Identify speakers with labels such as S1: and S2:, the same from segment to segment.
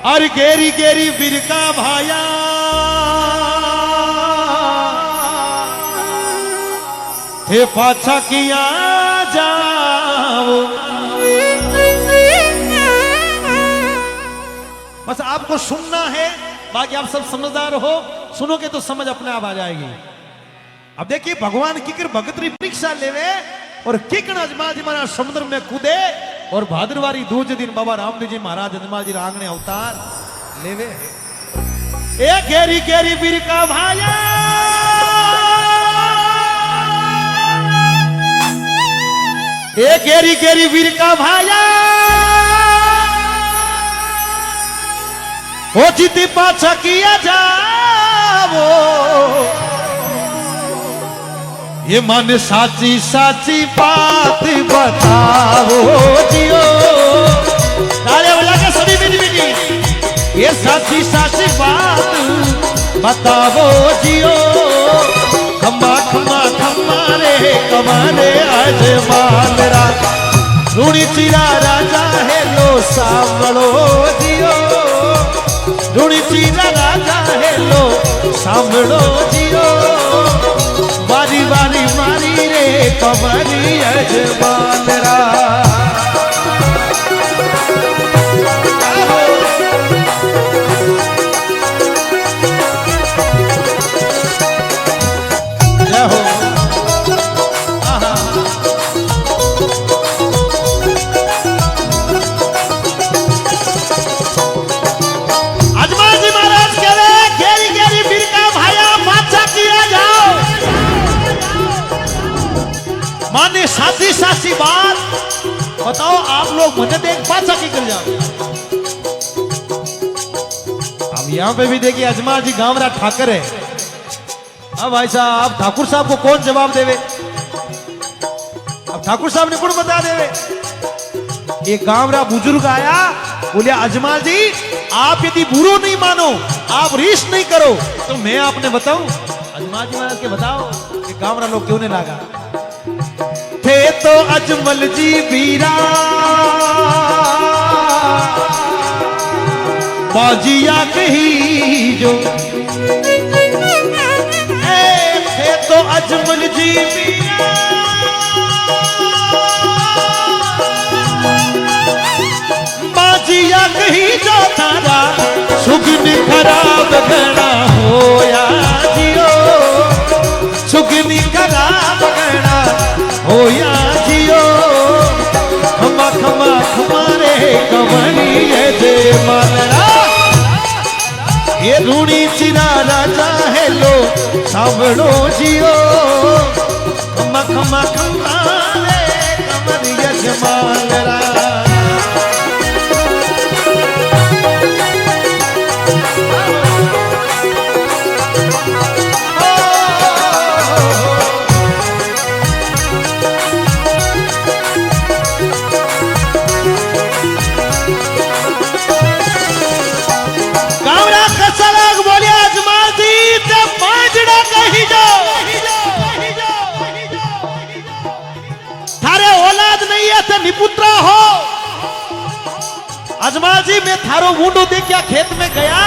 S1: और गेरी गेरी बिरका भाया थे पाछा किया जाओ। बस आपको सुनना है, बाकी आप सब समझदार हो, सुनोगे तो समझ अपने आप आ जाएगी। अब देखिए भगवान किकर भगतरी परीक्षा लेवे और किकन अजमा जी महाराज समुद्र में कूदे और भाद्रवारी दूज दिन बाबा रामदेव जी महाराज अजमा जी आंगने अवतार लेवे। ए गेरी गेरी बिरका भाया ए गेरी गेरी बिरका भाया हो जीती पाछा किया जाओ। ये मन साची साची बात बताओ जियो। ताले बजा के सभी बेटी बेटी ये साची साची बात बताओ जियो। खम्मा खम्मा खम्मा रे कमाने आज मालरा रूड़ी चिरा राजा है लो सांभळो जियो। रूड़ी चिरा राजा है लो सांभळो जियो। बारी बारी मारी रे कमरी अजमानरा। जय हो अजमा जी महाराज कह रहे गेरी गेरी बिरका भाया बादशाह किया जाओ। माने साची साची बात बताओ आप लोग मुझे देख बादशाह की कर जाओ। अब यहाँ पे भी देखिए अजमा जी गांवरा ठाकर है। अब भाई साहब ठाकुर साहब को कौन जवाब देवे? अब ठाकुर साहब ने कौन बता देवे? ये गांवरा बुजुर्ग आया बोले अजमा जी आप यदि बुरो नहीं मानो, आप रीस नहीं करो तो मैं आपने बताऊं। अजमा जी महाराज के बताओ कि गांवरा लोग क्यों नहीं लागा। थे तो अजमल जी बीरा बाजिया कही जो। थे तो अजमल जी बीरा बाजिया कही जो तारा सुगन खराब गणा होया जियो। सुगनी खराब गणा होया जियो। खमा खमा खमारे कमरी जे मालरा ये रूणी चिरा राजा है लो सांभळो जियो। खमा खमा खमारे कमरी यजमानरा। निपुत्रा हो अजमा जी मैं थारो मुंडो देखिया खेत में गया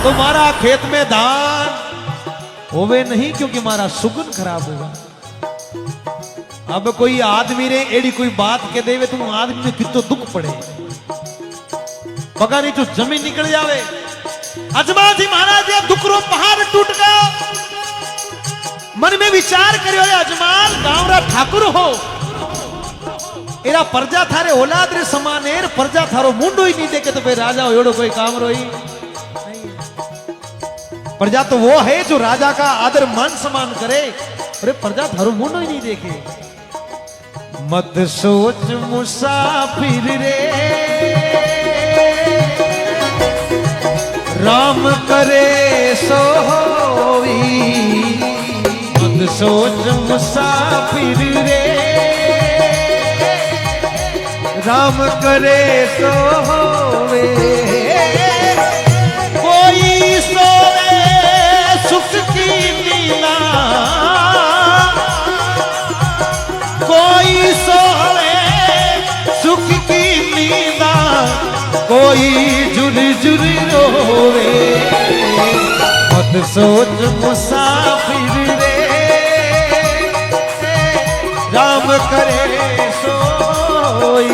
S1: तो मारा खेत में धान होवे नहीं क्योंकि मारा सुगन खराब होगा। अब कोई आदमी रे एड़ी कोई बात के देवे तुम आदमी में कितो दुख पड़े पका नहीं तो जमीन निकल जावे। अजमा जी महाराज ये दुख रो पहाड़ टूट गया। मन में विचार करियो अजमाल गांवरा ठाकुर हो एरा प्रजा थारे औलाद रे समान है। प्रजा थारो मुंडो ही नहीं देखे तो फिर राजा एड़ो कोई काम रोई नहीं। प्रजा तो वो है जो राजा का आदर मान सम्मान करे। अरे प्रजा थारो मुंडो ही नहीं देखे। मत सोच मुसाफिर रे राम करे सो होई। मत सोच मुसाफिर रे राम करे सो होवे। कोई सोवे सुख की लीला कोई सोवे सुख की नींदा कोई झुर झुर मत सोच मुसाफिर रे, राम करे सोई।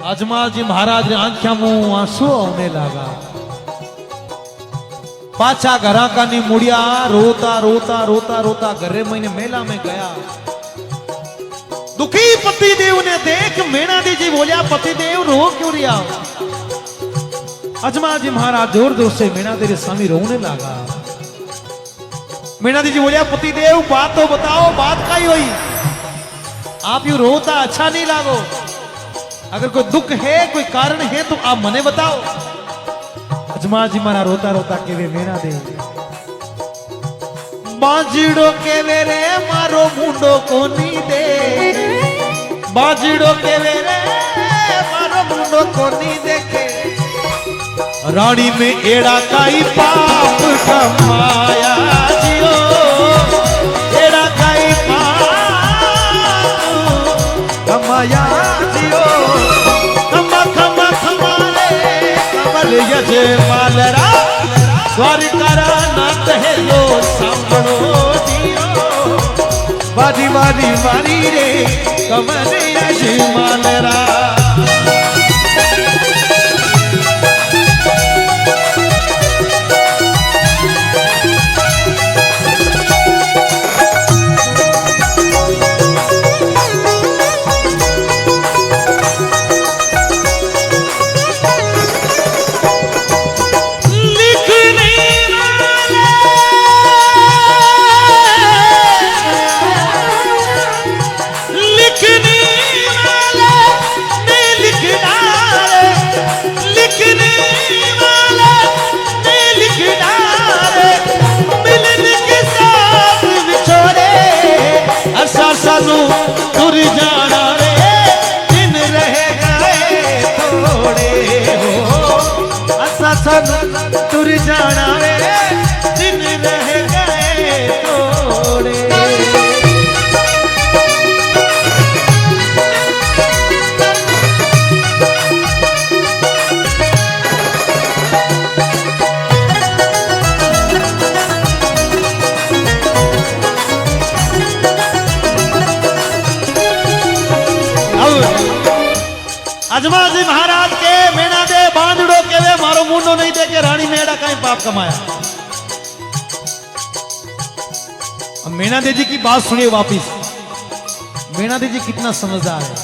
S1: अजमाल जी महाराज ने आंखिया मुंह आंसू आने लगा। पाछा घरा का नी मुड़िया, रोता रोता रोता रोता घरे महीने मेला में गया। दुखी पति देव ने देख मेणा दी जी बोलिया, पति देव रो क्यों रिया? अजमाल जी महाराज जोर जोर से मेणा तेरे स्वामी रोने लगा। मेणा दी जी बोलिया, पति देव बात तो बताओ, बात का ही हुई? आप यू रोता अच्छा नहीं लागो। अगर कोई दुख है, कोई कारण है तो आप मने बताओ। अजमाल जी मारा रोता रोता के वे मेणा दे, बाजीड़ो के वे रे मारो मुंडो कोनी दे, बाजीड़ो के वे रे मारो मुंडो कोनी देखे, रानी में एड़ा काई पाप कमाया जियो, एड़ा काई पाप कमाया जियो, खमा खमा खमारे कमल यजे मालरा, द्वारिकारा नाथ है लो सांभळो दियो, वारी वारी वारी रे कमल यजे मालरा। तुर जाना रे दिन रह गए थोड़े हो, असा सानू तुर जाना रे दिन रह गए थोड़े। अजमाल जी महाराज के मेणा दे बांधड़ो के वे मारो मुंडो नहीं दे के रानी मेड़ा कहीं पाप कमाया। अब मेणा दे जी की बात सुनिए वापिस। मेणा दे जी कितना समझदार है।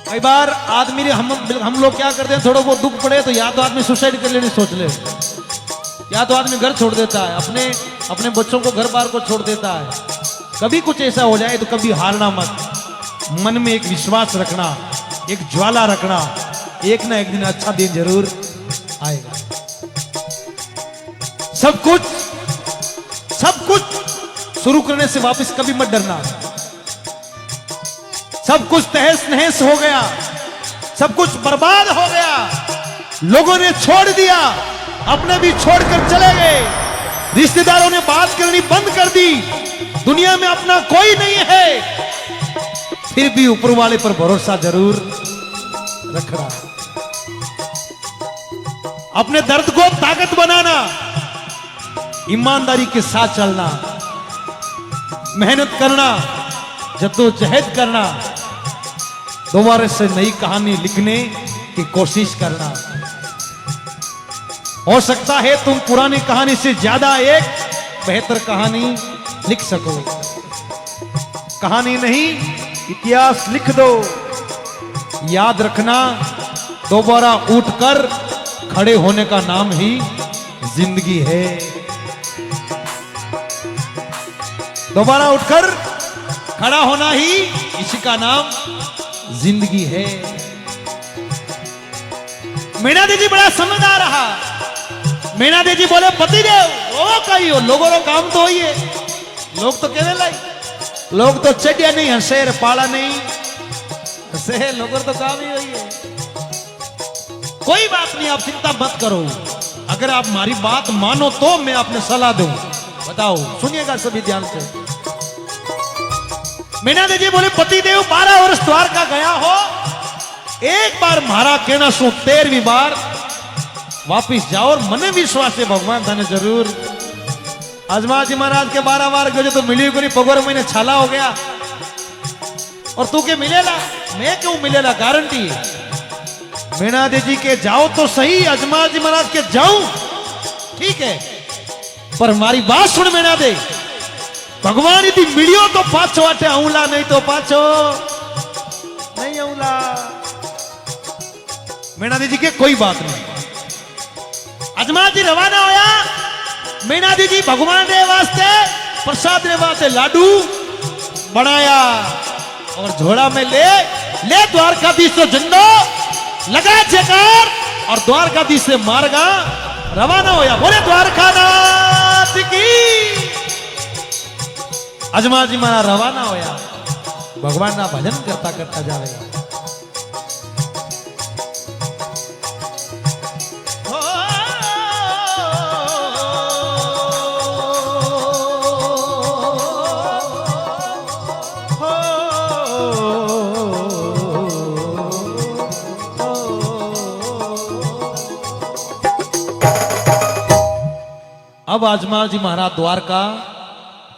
S1: कई बार आदमी हम लोग क्या करते हैं, थोड़ा बहुत दुख पड़े तो या तो आदमी सुसाइड कर लेने सोच ले, या तो आदमी घर छोड़ देता है, अपने बच्चों को घर बार को छोड़ देता है। कभी कुछ ऐसा हो जाए तो कभी हारना मत, मन में एक विश्वास रखना, एक ज्वाला रखना, एक ना एक दिन अच्छा दिन जरूर आएगा। सब कुछ शुरू करने से वापस कभी मत डरना। सब कुछ तहस नहस हो गया, सब कुछ बर्बाद हो गया, लोगों ने छोड़ दिया, अपने भी छोड़कर चले गए, रिश्तेदारों ने बात करनी बंद कर दी, दुनिया में अपना कोई नहीं है, फिर भी ऊपर वाले पर भरोसा जरूर रखना। अपने दर्द को ताकत बनाना, ईमानदारी के साथ चलना, मेहनत करना, जद्दोजहद करना, दोबारा से नई कहानी लिखने की कोशिश करना। हो सकता है तुम पुरानी कहानी से ज्यादा एक बेहतर कहानी लिख सको। कहानी नहीं, इतिहास लिख दो। याद रखना, दोबारा उठकर खड़े होने का नाम ही जिंदगी है। दोबारा उठकर खड़ा होना ही इसी का नाम जिंदगी है। मीना दीदी बड़ा समझदार रहा। मीना दीदी बोले पतिदेव वो कही हो, लोगों का काम तो ही है। लोग तो कहने लाई, लोग तो चढ़िया नहीं हंसेर पाला नहीं हंसे, लोगों तो काम ही वही है। कोई बात नहीं, आप चिंता मत करो, अगर आप हमारी बात मानो तो मैं आपने सलाह दूं। बताओ, सुनिएगा सभी ध्यान से। मीना दीदी बोले पतिदेव 12 वर्ष द्वारका गया हो, एक बार मारा कहना सु 13वीं बार वापिस जाओ, और मने विश्वास है भगवान थाने जरूर। अजमा जी महाराज के 12 बार गए तो मिली को नहीं, पगोर महीने छाला हो गया। और तू के मिलेला, मैं क्यों मिलेला, गारंटी है। मीना दीदी के जाओ तो सही, अजमा जी महाराज के जाऊं ठीक है, पर हमारी बात सुन मीना दे, भगवान यदि मिलियो तो पाछो आटे आऊला, नहीं तो पाछो नहीं आऊला। मीना दीदी के कोई बात नहीं। अजमा जी रवाना होया। मीना दीदी भगवान रे वास्ते प्रसाद रे वास्ते लाडू बनाया और झोला में ले द्वारकाधीश तो झंडो लगा जयकार, और द्वारकाधीश से मार्गा रवाना होया। बोले द्वारकानाथ की। अजमा जी मारा रवाना होया, भगवान ना भजन करता करता जाएगा। अब अजमा जी महाराज द्वारका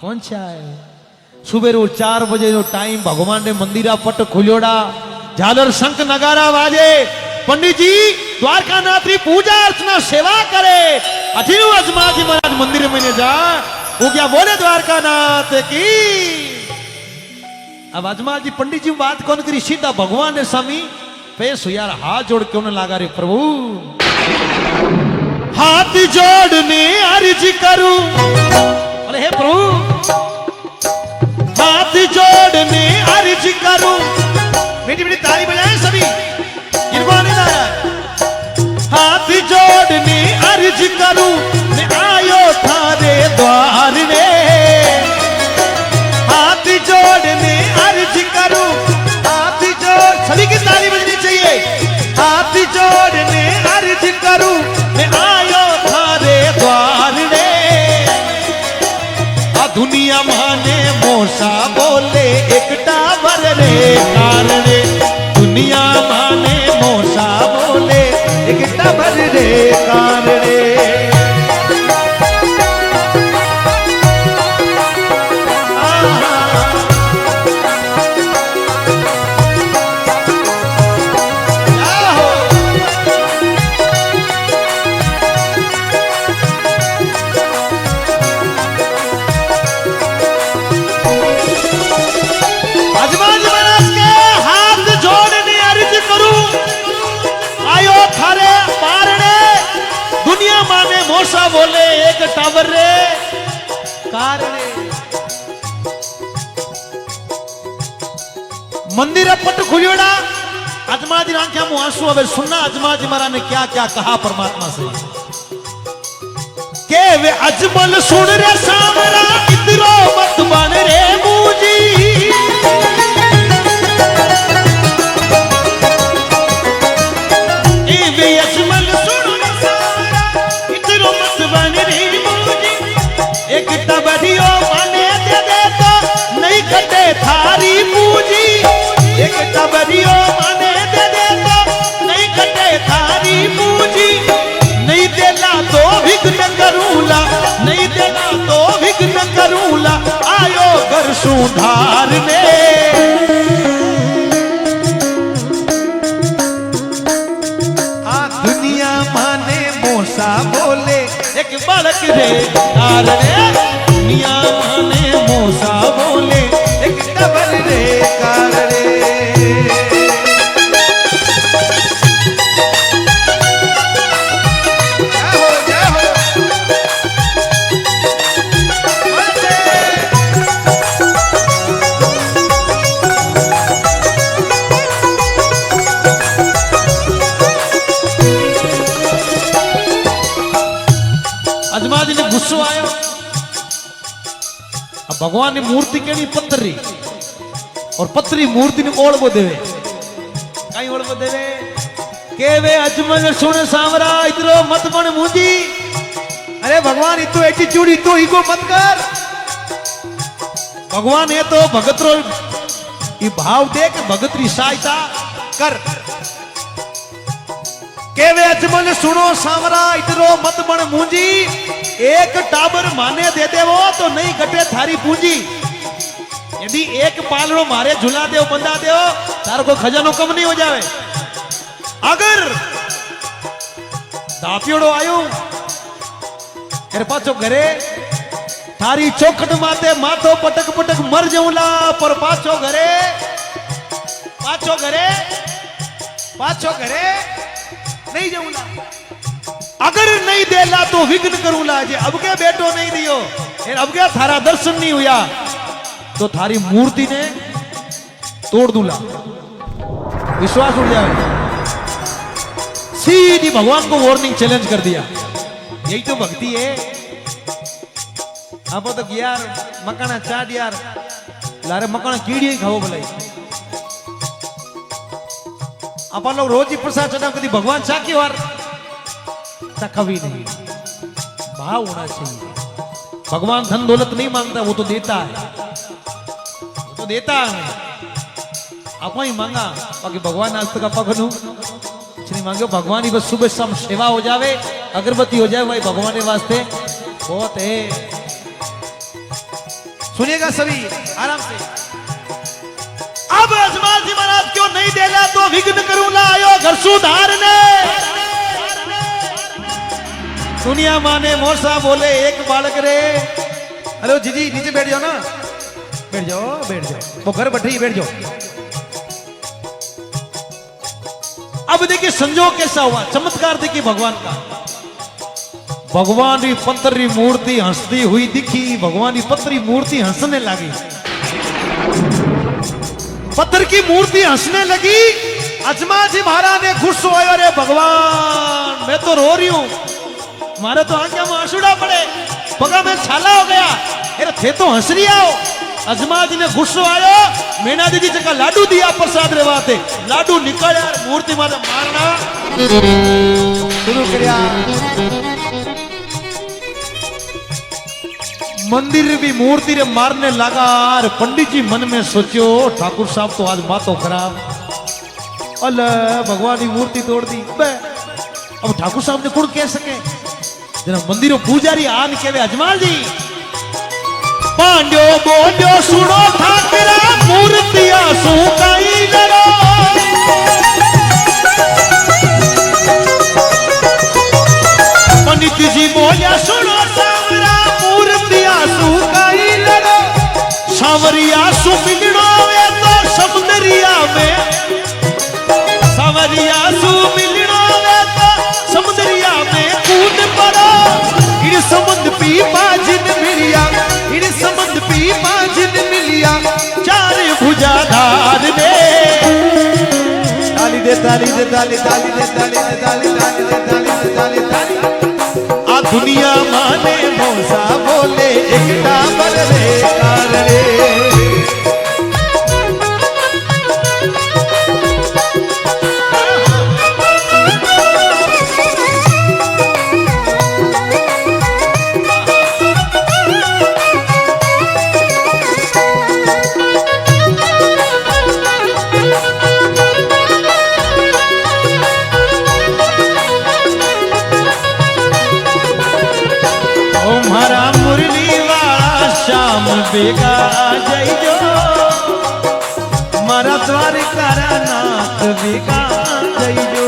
S1: पहुंचा है। सुबह 4 बजे जो टाइम, भगवान ने मंदिरा पट खुलोड़ा, झालर शंख नगारा वाजे, पंडित जी द्वारकानाथ की पूजा अर्चना सेवा करे। अठीनु अजमा जी महाराज मंदिर में ने जा, वो क्या बोले द्वारकानाथ की। अब अजमा जी पंडित जी बात कौन करी, सीधा भगवान ने स्वामी पेश यार हाथ जोड़ क्यों न लगा रे प्रभु, हाथ जोड़ने अर्ज करूं। अरे हे प्रभु, हाथ जोड़ने अर्ज करूं। मीठी मीठी ताली बजाएं सभी, जिनको नहीं आया। हाथ जोड़ने अर्ज करूं, मैं आयो थारे द्वार रे। हाथ जोड़ने अर्ज करूं, हाथ जोड़, सभी की ताली बजनी चाहिए। हाथ जोड़ने अर्ज करूं, मैं आयो थारे द्वार रे। आ दुनिया माने मोसा बोले एक टावर रे कार रे। दुनिया माने मोसा बोले एक टावर रे कार रे। मोसा बोले एक टावर रे कार रे। मंदिर पट खुलियोड़ा, अजमा जी आंखें मुंह आंसू। अब सुनना अजमा जी महाराज ने क्या क्या कहा परमात्मा से, के वे अजमल सुन रे सामरा, इतरो मत बन रे मूजी। वे अजमल सुन रे सामरा, इतरो मत बन रे मूजी। एक टबरियो माने दे दे तो नहीं कटे थारी पूजी। एक टबरियो माने दे दे तो नहीं कटे थारी पूजी। नहीं देला तो विघ्न करूला, नहीं देला तो विघ्न करूला। आयो घर भगवान की मूर्ति केड़ी पत्थरी और पत्थरी मूर्ति ने ओढ़ देवे कहीं ओढ़ देवे के वे अजमल सुन सांवरा इतरो मत बन मुंजी। अरे भगवान इतो एटीट्यूड इतो ईगो मत कर। भगवान ये तो भगतरो ये भाव दे के भगतरी सहायता कर। के वे अजमल सुनो सांवरा इतरो मत बन मुंजी। एक टाबर माने दे देवो तो नहीं घटे थारी पूंजी। यदि एक पालनो मारे झुला देव बंदा देव तारो को खजानो कम नहीं हो जावे। अगर दापियोड़ो आयो अरे पाछो घरे थारी चौखट माते माथो पटक पटक मर जाऊला पर पाछो घरे नहीं जाऊला। अगर नहीं देला तो विघ्न करूला। जे अब के बेटो नहीं दियो अब के थारा दर्शन नहीं हुआ तो थारी मूर्ति ने तोड़ दूला। विश्वास उड़ जाए। सीधी भगवान को वार्निंग चैलेंज कर दिया। यही तो भक्ति है। आप तो यार मकाना चाट यार लारे मकाना कीड़ी खाओ भलाई। आप लोग रोज ही प्रसाद चढ़ा कभी भगवान चाकी वार कभी नहीं। भाव होना चाहिए। भगवान धन दौलत नहीं मांगता वो तो देता है। वो तो देता है। आप ही मांगा बाकी भगवान आज तक आपका बनू नहीं मांगो। भगवान की बस सुबह शाम सेवा हो जावे अगरबत्ती हो जाए भाई भगवान के वास्ते बहुत है। सुनिएगा सभी आराम से। अब अजमल जी महाराज क्यों नहीं देला तो विघ्न करूंगा आयो घर सुधारने। दुनिया माने मोसा बोले एक बालक रे। हेलो जीजी नीचे बैठ जाओ ना। बैठ जाओ वो घर बैठे बैठ जाओ। अब देखिए संजोग कैसा हुआ चमत्कार देखिए भगवान का। भगवान की पत्थरी मूर्ति हंसती हुई दिखी। भगवान की पत्थरी मूर्ति हंसने लगी। पत्थर की मूर्ति हंसने लगी। अजमा जी महाराज ने खुश हुए। अरे भगवान मैं तो रो रही हूं मारे तो आंखें में आंसुड़ा पड़े पगा में छाला हो गया। अरे थे तो हंस रही आओ। अजमा जी ने गुस्सो आयो मीना दीदी जगह लाडू दिया प्रसाद रे वाते लाडू निकल यार मूर्ति माता मारना शुरू किया। मंदिर भी मूर्ति रे मारने लगा। और पंडित जी मन में सोचो ठाकुर साहब तो आज बातों खराब। अल्लाह भगवान की मूर्ति तोड़ दी। अब ठाकुर साहब ने कौन कह सके। जना मंदिरों पुजारी आन के वे अजमाल जी पांड्यो बोलो सुनो ठाकरा मूर्तिया सुकाई लड़ो। पंडित जी बोलिया सुनो सांवरा मूर्तिया सुकाई लड़ो। सांवरिया सु मिलनो वे तो समुद्रिया में। सांवरिया सु मिलनो वे तो समुद्रिया में कूद पड़ो। इन समुद्र पी बाजिन मिलिया इन समुद्र पी बाजिन मिलिया चार भुजाधार दे। ताली दे ताली दे ताली ताली दे ताली दे ताली ताली दे ताली दे ताली ताली। आ दुनिया माने मौसा बोले एक डाबर रे कार रे। बेगा जइजो मारा द्वारका नाथ बेगा जइजो।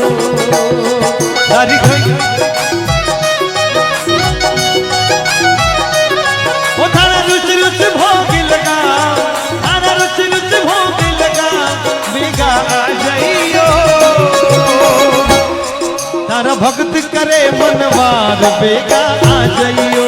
S1: तारी ओ थारा रुच रुच भोग लगा थारा रुच रुच भोग लगा बेगा जइयो। तारा भक्त करे मनवार बेगा जइयो।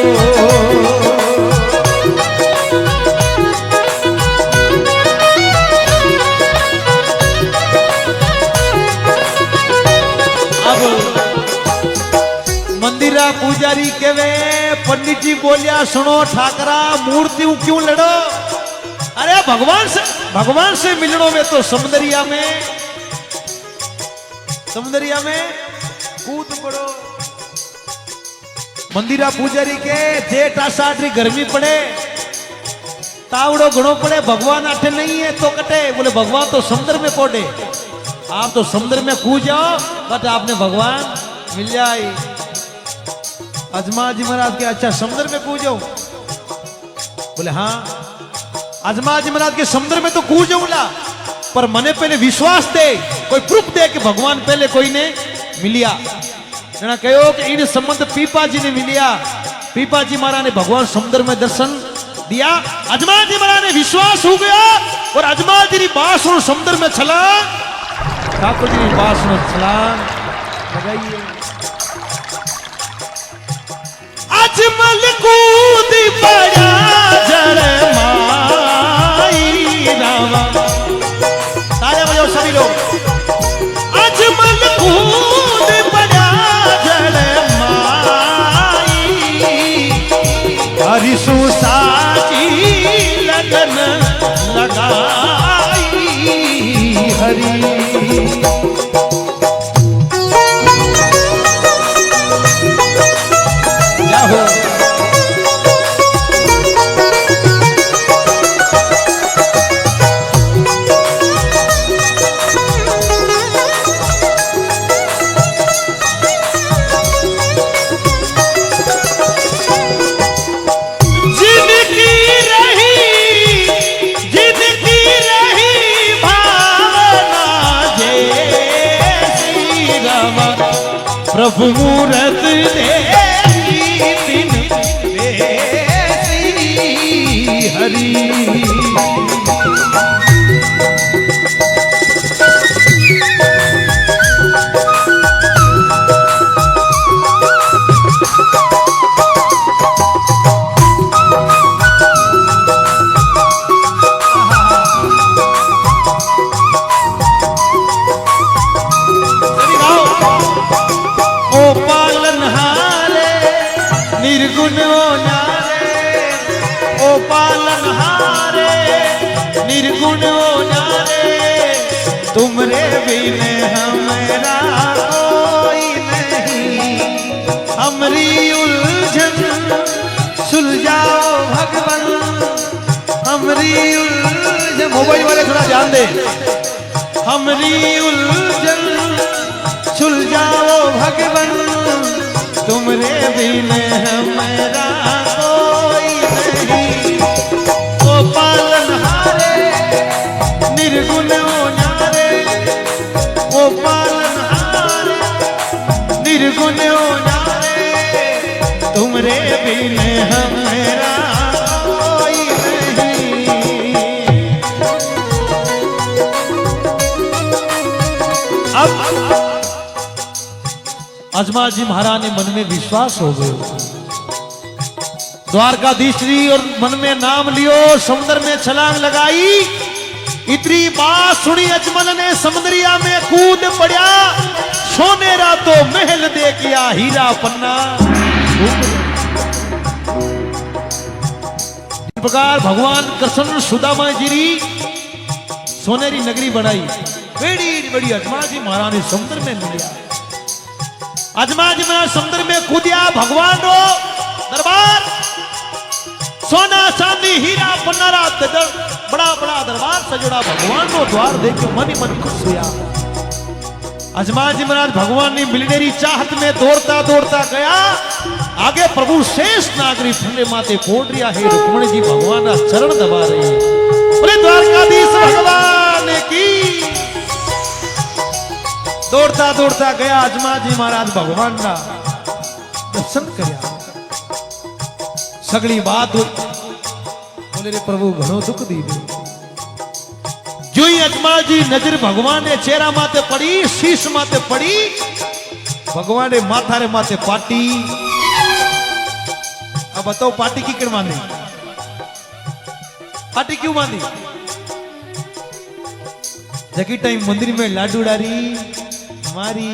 S1: मंदिरा पुजारी केवे पंडित जी बोलिया सुनो ठाकरा मूर्ति क्यों लड़ो। अरे भगवान से मिलने में तो समुद्रिया में कूद पड़ो। मंदिरा पुजारी के जेठ आषाढ़ गर्मी पड़े तावड़ो घणो पड़े भगवान आठे नहीं है तो कटे। बोले भगवान तो समुद्र में पड़े। आप तो समुद्र में कूद जाओ बट आपने भगवान मिल जाए। अजमा जी महाराज के अच्छा समुद्र में कूद जाओ। बोले हाँ अजमा जी महाराज के समुद्र में तो कूद जाऊंगा पर मने पहले विश्वास दे कोई प्रूफ दे कि भगवान पहले कोई ने मिलिया। जना कहो कि इन संबंध पीपा जी ने मिलिया। पीपा जी महाराज ने भगवान समुद्र में दर्शन दिया। अजमा जी महाराज ने विश्वास हो गया और अजमा जी की बास समुद्र में छलांग ठाकुर जी की बास छलांग लगाइए। अजमल कूद पड़ा जर माई रामा। तालियां बजाओ सभी लोग। अजमल कूद पड़ा जर माई हरिसु साची लगन लगाई हरि। प्रभु मूरत देखी दिन बेसी हरि। निर्गुण तुमरे बिन हमारा कोई नहीं। हमरी उलझन सुलझाओ भगवान हमरी उलझन। मोबाइल वाले थोड़ा ध्यान दे। हमरी उलझन सुलझाओ भगवान तुमरे बिन हमारा कोई नहीं। ओ पालनहारे निर्गुण न्यारे ओ पालनहारे निर्गुण न्यारे तुमरे बिन हमारा कोई नहीं। अब अजमा जी महाराज ने मन में विश्वास हो गयो। द्वारकाधीश जी और मन में नाम लियो समुद्र में छलांग लगाई। इतनी बात सुनी अजमल ने समुद्रिया में कूद पड़ा। सोने रातो महल देखिया हीरा पन्ना। इस प्रकार भगवान कृष्ण सुदामा जी सोनेरी नगरी बनाई। बड़ी बड़ी अजमा जी महाराज ने समुद्र में मिलिया। अजमा जी महाराज समुद्र में कूदिया। भगवान रो दरबार सोना चांदी हीरा पन्नारा बड़ा बड़ा दरबार सजोड़ा। भगवान को द्वार देखे मन ही मन खुश हुआ। अजमा जी महाराज भगवान ने मिलने की चाहत में दौड़ता दौड़ता गया। आगे प्रभु शेष नागरी फूले माते फोड़ रिया है। रुक्मणी जी भगवान का चरण दबा रही है। बोले द्वारकाधीश भगवान की। दौड़ता दौड़ता गया अजमा जी महाराज भगवान का दर्शन कर सगली बात बोले रे प्रभु घणो दुख दी जो ही अजमा जी नजर भगवान ने चेहरा माते पड़ी शीश माते पड़ी। भगवान ने माथा रे माते पाटी। अब बताओ पाटी की क्यों बांधी? पाटी क्यों बांधी? जगी टाइम मंदिर में लाडू डारी मारी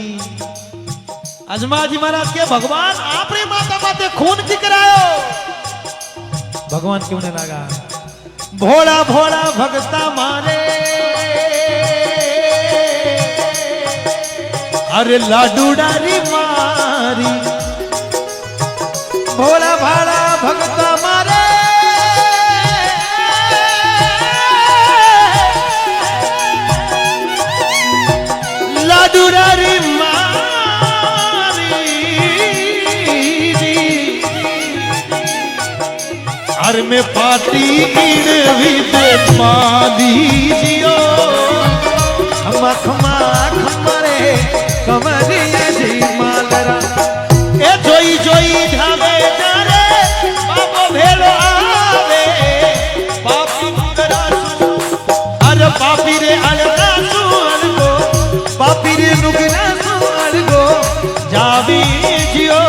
S1: अजमाजी महाराज के भगवान आपने माता माते खून की करायो। भगवान क्यों ने लगा भोला भोला भगता मारे अरे लाडू डारी मारी भोला भाला भगता मारे लाडू डारी में पार्टी इन विदे मादी जियो खमा खमा खमरे कमरिया जी मालरा ए जोई जोई ढाबे जारे बाबो भेलो आवे पापी करासु अरे पापी रे अलगासु अलगो पापी रे नुगनासु अलगो जावी जियो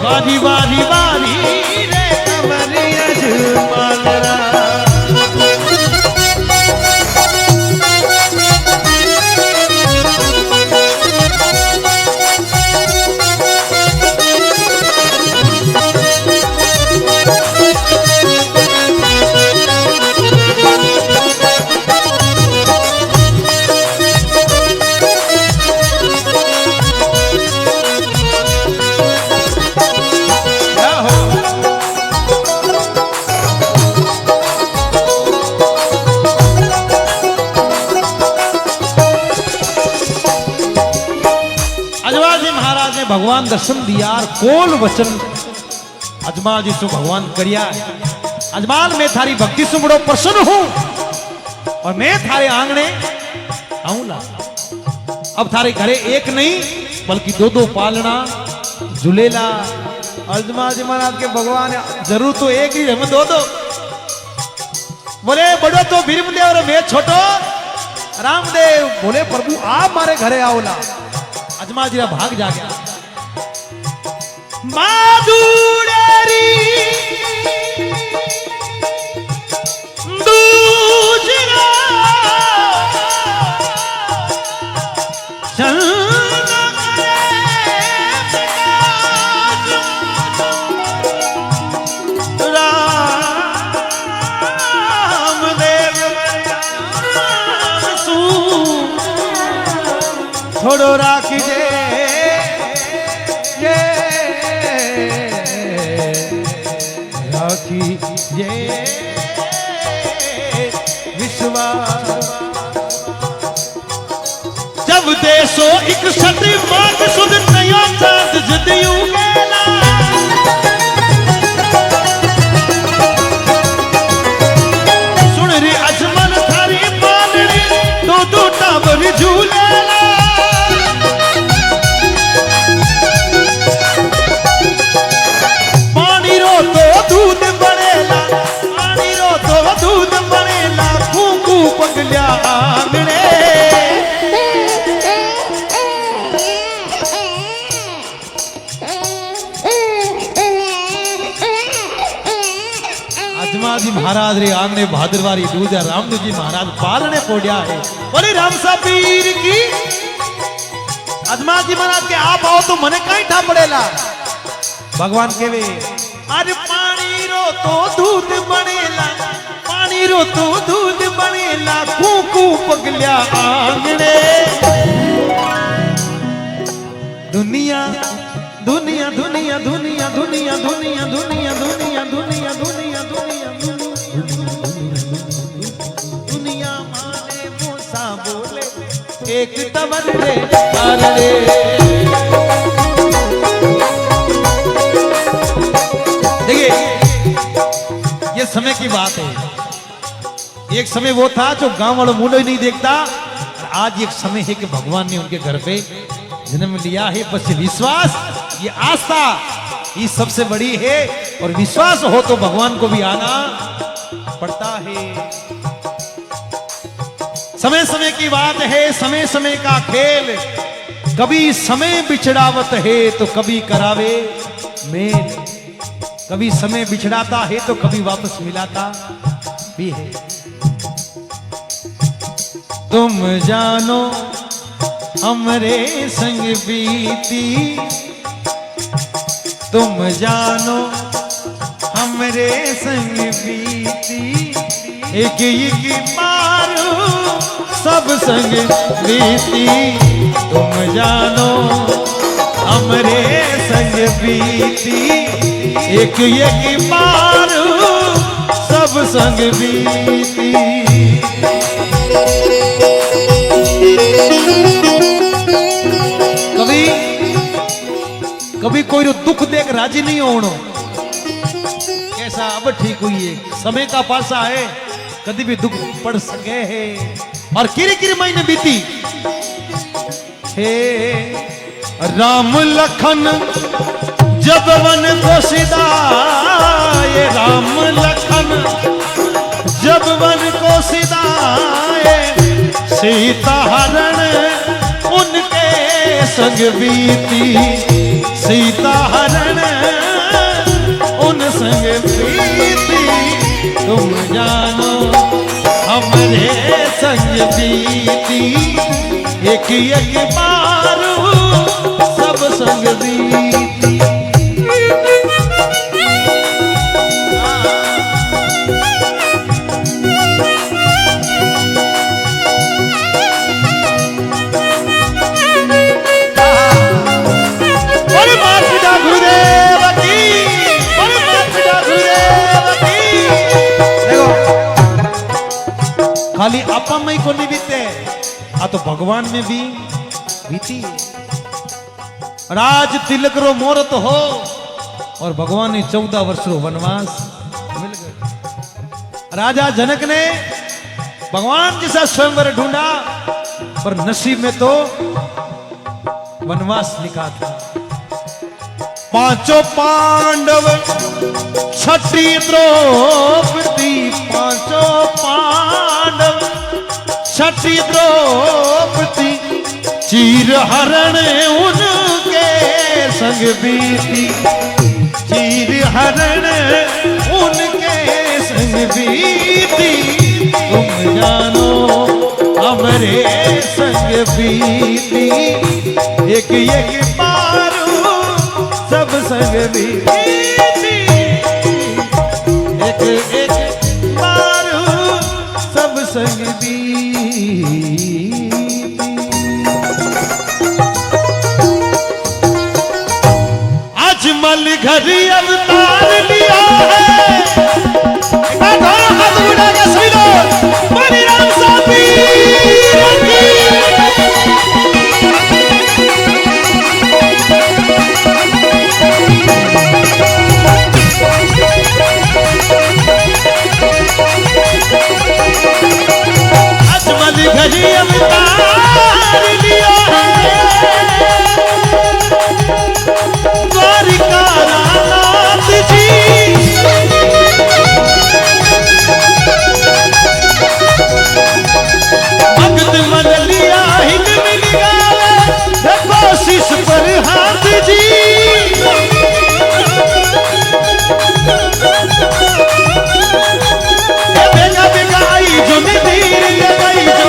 S1: वारी वारी वारी भगवान दर्शन दिया कोल वचन अजमाल जी सु भगवान करिया अजमाल मैं थारी भक्ति से बड़ो प्रसन्न हूं और मैं थारे आंगणे आऊंगा। अब थारे घरे एक नहीं बल्कि दो दो पालना झूलेला। अजमाल जी महाराज के भगवान जरूर तो एक ही हम दो दो बोले बड़ो तो भीमदेव और मैं छोटो रामदेव बोले प्रभु आप मारे घरे आओला। अजमाल जी भाग जा गया माधुरी दूजरा रामदेव थोड़ो राखी जे ये विश्वास जब देशो एक सती मांग सुध नया चांद जदियू गेला सुन रे अजमल थारी मालनी दो दो टाबर झूलेला पानी रो तो दूध पगलिया आंगणे अजमाजी महाराज रे आंगणे भादरवारी दूध रामदेव जी महाराज पालने पोड़िया है बोले राम साबीर की अजमाजी महाराज के आप आओ तो मने कहीं ठा पड़ेला भगवान के वे अरे पानी रो तो दूध बनेला पानी रो तो दूध बनेला कूकू पगलिया आंगणे दुनिया दुनिया दुनिया दुनिया दुनिया दुनिया दुनिया दुनिया दुनिया दुनिया दुनिया दुनिया माने मूसा बोले एक तवर रे अरे देखिए ये समय की बात है। एक समय वो था जो गांव वालों मुंह ही नहीं देखता और आज एक समय है कि भगवान ने उनके घर पे जन्म लिया है। बस विश्वास ये आस्था ये सबसे बड़ी है और विश्वास हो तो भगवान को भी आना पड़ता है। समय समय की बात है समय समय का खेल कभी समय बिछड़ावत है तो कभी करावे मेल कभी समय बिछड़ाता है तो कभी वापस मिलाता भी है। तुम जानो हमरे संग बीती तुम जानो हमरे संग बीती एक एक मारू सब संग बीती तुम जानो हमरे संग बीती एक एक मारू सब संग बीती। कभी कभी कोई रो दुख देख राजी नहीं होनो कैसा अब ठीक हुई है समय का पासा है कभी भी दुख पड़ सके है और किरी किरी महीने बीती हे राम लखन जब वन को सीधा ये राम लखन जब वन को सीधा सीता हरण उनके संग बीती सीता हरण उन संग बीती तुम जानो हमरे संग बीती एक एक मारू सब संग बीती। खाली आपा में को नहीं बीते आ तो भगवान में भी बीती राज तिलक रो मोरत हो और भगवान ने 14 वर्ष रो वनवास मिल गए। राजा जनक ने भगवान जैसा स्वयंवर ढूंढा पर नसीब में तो वनवास लिखा था। पांचों पांडव छठी द्रौपदी पांचों पांडव छठी द्रौपदी चीर हरण उनके संग बीती चीर हरण उनके संग बीती तुम जानो हमरे संग बीती एक एक मारू सब संग बीती एक एक मारू सब संग बीती। अजमल घर अवतार लिया है हाथ उठा के सुन लो बड़ी राम साहब घरी अवतार लिया द्वारिका नाथ जी भगत मन लिया हिंद मिल गया कोशिश पर हाथ जी बेगा बेगा आई जो धीर लगाई जो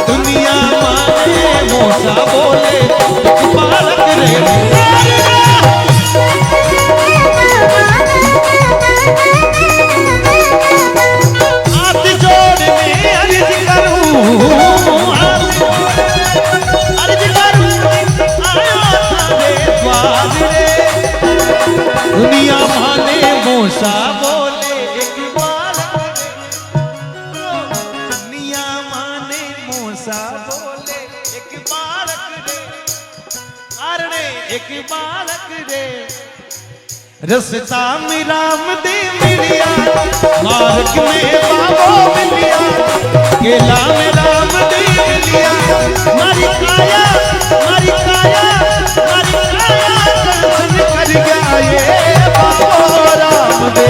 S1: दुनिया माने मोसा बोले बालक रे हाथ जोड़ में अर्ज करूं दुनिया माने मोसा बोले एक बालक दुनिया माने मोसा बोले एक बालक रे अरणे एक बालक रे रसता में राम दे मिलिया मार्ग में बाबो मिलिया केला में राम दे मिलिया मारी काया दर्शन कर गया ये बाबो राम दे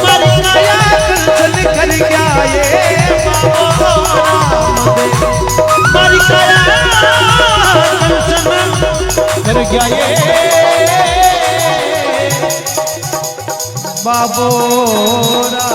S1: मारी काया
S2: गया ये बाबोरा